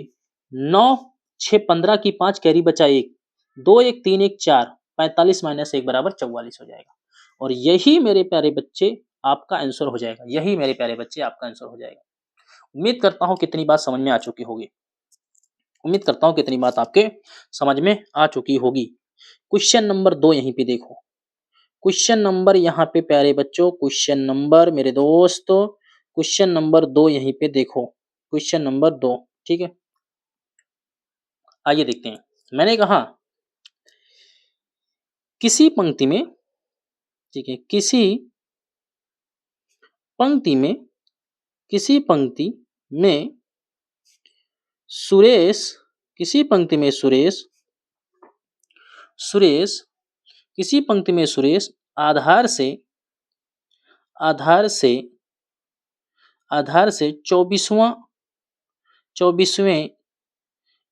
9 6 15 की 5 कैरी बचा 1, 2 1 3 1 4, 45 माइनस 1 बराबर 44 हो जाएगा। और यही मेरे प्यारे बच्चे आपका आंसर हो जाएगा, यही मेरे प्यारे बच्चे आपका आंसर हो जाएगा। उम्मीद करता हूँ कितनी बात समझ में आ चुकी होगी। उम्मीद करता हूँ कितनी बात आपके समझ में आ चुकी होगी। क्वेश्चन नंबर 2 यहीं पे देखो। क्वेश्चन नंबर यहाँ पे प्यारे बच्चों, क्वेश्चन नंबर मेरे दोस्तों, क्वेश्चन नंबर 2 यहीं पे देखो। क्वेश्चन नंबर 2, ठीक है। आइए देखते हैं। मैंने कहा किसी पंक्ति में, ठीक है, पंक्ति में किसी पंक्ति में सुरेश किसी पंक्ति में सुरेश सुरेश किसी पंक्ति में सुरेश आधार से आधार से आधार से 24वें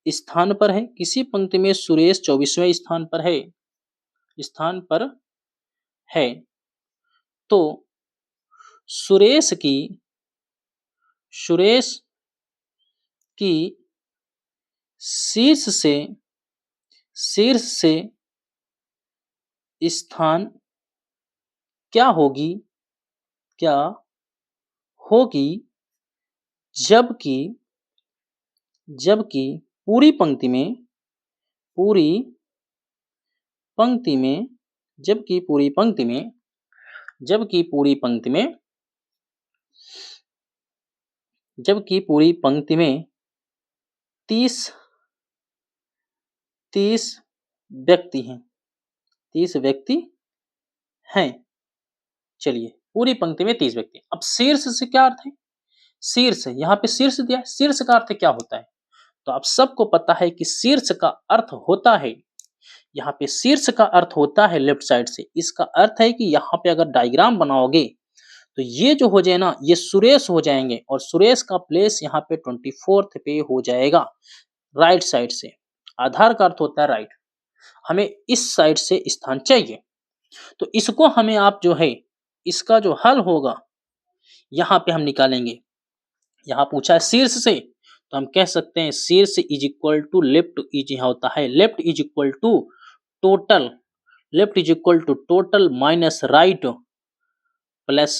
स्थान पर है। किसी पंक्ति में सुरेश 24वें स्थान पर है, तो सुरेश की सुरेश की शीर्ष से स्थान क्या होगी जबकि जबकि पूरी पंक्ति में जबकि पूरी पंक्ति में जबकि पूरी पंक्ति में 30 व्यक्ति हैं, 30 व्यक्ति हैं। चलिए, पूरी पंक्ति में 30 व्यक्ति। अब शीर्ष से क्या अर्थ है? शीर्ष, यहाँ पे शीर्ष दिया है, शीर्ष का अर्थ क्या होता है? तो आप सबको पता है कि शीर्ष का अर्थ होता है, यहाँ पे शीर्ष का अर्थ होता है लेफ्ट साइड से। इसका अर्थ है कि यहाँ पे अगर डायग्राम बनाओगे तो ये जो हो जाए ना, ये सुरेश हो जाएंगे और सुरेश का प्लेस यहाँ पे 24th पे हो जाएगा राइट साइड से। आधार का अर्थ होता है राइट, हमें इस साइड से स्थान चाहिए। तो इसको हमें आप जो है, इसका जो हल होगा यहाँ पे हम निकालेंगे। यहाँ पूछा है शीर्ष से, तो हम कह सकते हैं शीर्ष is equal to left is, यहाँ होता है left is equal to total minus right plus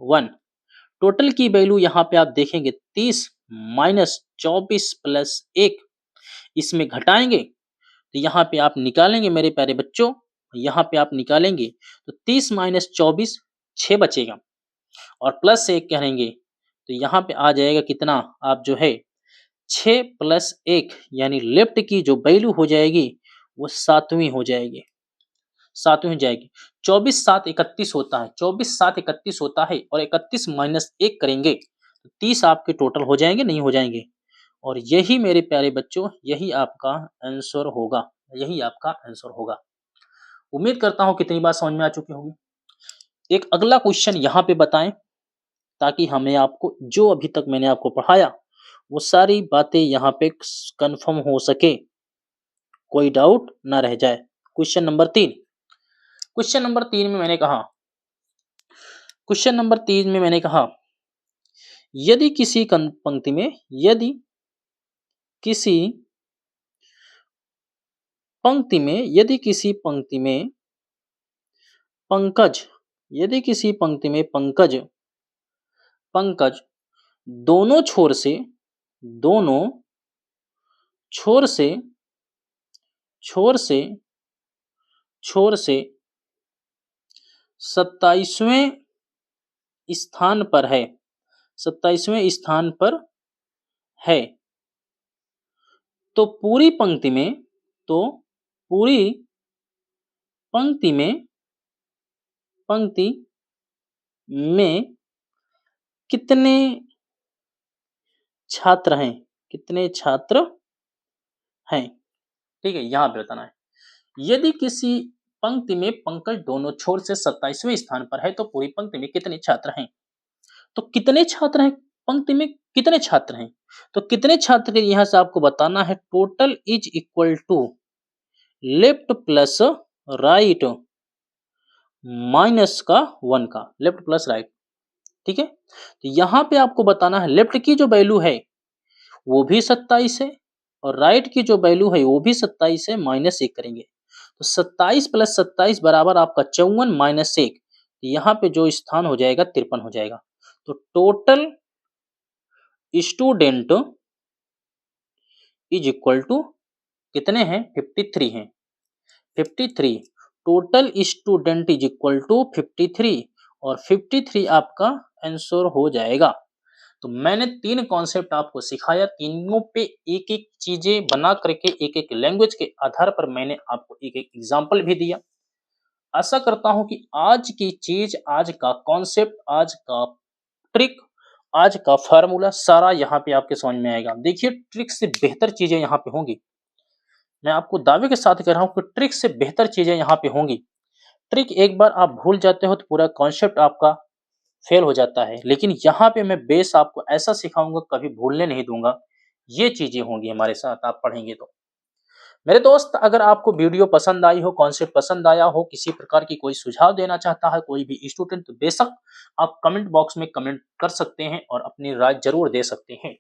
1। टोटल की वैल्यू यहाँ पे आप देखेंगे 30 माइनस 24 प्लस 1, इसमें घटाएंगे तो यहाँ पे आप निकालेंगे मेरे प्यारे बच्चों, यहाँ पे आप निकालेंगे तो 30 माइनस 24 6 बचेगा और प्लस 1 करेंगे तो यहाँ पे आ जाएगा कितना, आप जो है 6 प्लस 1 यानी लेफ्ट की जो वैल्यू हो जाएगी वो 7वीं हो जाएगी, 7वीं हो जाएगी। 24 7 31 होता है, 24 7 31 होता है और 31 माइनस 1 करेंगे तो 30 आपके टोटल हो जाएंगे, नहीं हो जाएंगे। और यही मेरे प्यारे बच्चों, यही आपका आंसर होगा, यही आपका आंसर होगा। उम्मीद करता हूँ कितनी बात समझ में आ चुकी होगी। एक अगला क्वेश्चन यहाँ पे बताएं ताकि हमें आपको जो अभी तक मैंने आपको पढ़ाया वो सारी बातें यहाँ पे कंफर्म हो सके, कोई डाउट ना रह जाए। क्वेश्चन नंबर 3 में मैंने कहा यदि किसी पंक्ति में किसी पंक्ति में पंकज पंकज दोनों छोर से 27वें स्थान पर है, 27वें स्थान पर है, तो पूरी पंक्ति में कितने छात्र हैं? ठीक है, यहां पे बताना है। यदि किसी पंक्ति में पंकज दोनों छोर से 27वें स्थान पर है, तो पूरी पंक्ति में कितने छात्र हैं? तो कितने छात्र हैं पंक्ति में, कितने छात्र हैं? तो कितने छात्र के यहां से आपको बताना है। Total is equal to left plus right minus का 1 का, लेफ्ट प्लस राइट। ठीक है, तो यहां पे आपको बताना है लेफ्ट की जो वैल्यू है वो भी 27 है और राइट की जो वैल्यू है वो भी 27 है, माइनस 1 करेंगे तो 27 प्लस 27 बराबर आपका 54 माइनस 1, यहाँ पे जो स्थान हो जाएगा 53 हो जाएगा। तो total student is equal to कितने हैं? 53 हैं, 53। Total student is equal to 53 और 53 आपका आंसर हो जाएगा। तो मैंने 3 कॉन्सेप्ट आपको सिखाया, तीनों पे एक एक चीजें बना करके एक एक लैंग्वेज के आधार पर मैंने आपको एक एक एग्जाम्पल भी दिया। आशा करता हूं कि आज की चीज, आज का कॉन्सेप्ट, आज का ट्रिक, आज का फार्मूला सारा यहाँ पे आपके समझ में आएगा। देखिए ट्रिक से बेहतर चीजें यहाँ पे होंगी, मैं आपको दावे के साथ कह रहा हूं कि ट्रिक से बेहतर चीजें यहाँ पे होंगी। ट्रिक एक बार आप भूल जाते हो तो पूरा कॉन्सेप्ट आपका फेल हो जाता है, लेकिन यहाँ पे मैं बेस आपको ऐसा सिखाऊंगा कभी भूलने नहीं दूंगा। ये चीजें होंगी हमारे साथ आप पढ़ेंगे तो। मेरे दोस्त, अगर आपको वीडियो पसंद आई हो, कॉन्सेप्ट पसंद आया हो, किसी प्रकार की कोई सुझाव देना चाहता है कोई भी स्टूडेंट, तो बेशक आप कमेंट बॉक्स में कमेंट कर सकते हैं और अपनी राय जरूर दे सकते हैं।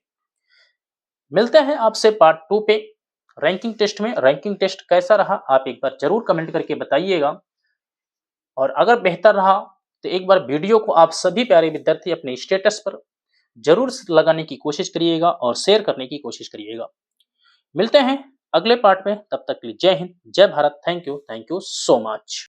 मिलते हैं आपसे पार्ट 2 पे रैंकिंग टेस्ट में। रैंकिंग टेस्ट कैसा रहा आप एक बार जरूर कमेंट करके बताइएगा, और अगर बेहतर रहा तो एक बार वीडियो को आप सभी प्यारे विद्यार्थी अपने स्टेटस पर जरूर लगाने की कोशिश करिएगा और शेयर करने की कोशिश करिएगा। मिलते हैं अगले पार्ट में, तब तक के लिए जय हिंद, जय Bharat. Thank you so much.